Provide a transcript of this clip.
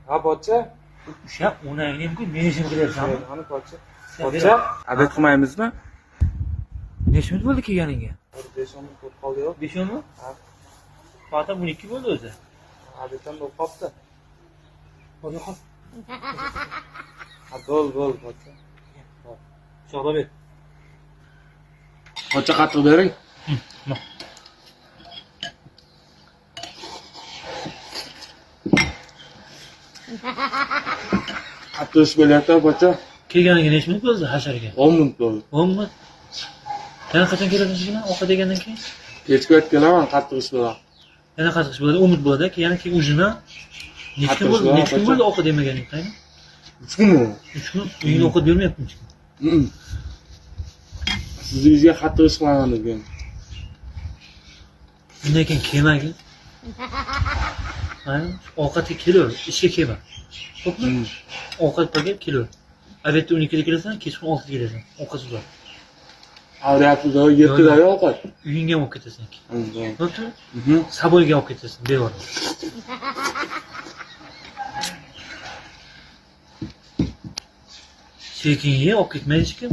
Ha pochcha? O'sha onangni men ishim qilyapsanmi? Qani pochcha? Pochcha? Obed qilmaymizmi? Necha minut bo'ldi kelganingga? 5-10 minut bo'lib qoldi-yu. 5 mi? Ha. Soat 12 bo'ldi o'zi. Obeddan bo'lib qolibdi. Hozir qol. Ha, bo'l pochcha. Sho'g'la ber. Pochcha qattiq bering. Qattiq ish bo'lyapti pochcha. Kelganiga necha minut bo'ldi hasharga? 10 minut bo'ldi. 10 minut. Yana qachon kelasiz-ki? Ovqat yegandan keyin? Kechga kelaman, qattiq ish bilan. Yana qattiq ish bo'ladi, 10 minut bo'ladi, keyin yana keyin ujina. Necha kun bo'ldi? Necha kun bo'ldi ovqat yemaganiga qarang. 3 kunmi? 3 kun. Uyingda ovqat bermayaptimi hech kim? Sizingizga qattiq ish qilaman degan. Undan keyin kelmagin. Mana ovqatga kelaver, ishga kelma. Xo'pmi? Ovqat paga kelaver. Obedda 12 da kelasan, kechqurun 6 da kelasan. Ovqat uzoq. Avrayapsiz, 7 da ovqat. Uyingga olib ketasan keyin. Bo'pti? Mhm. Saboyga olib ketasan, bevor. Sekin ye, olib ketmaydi hech kim.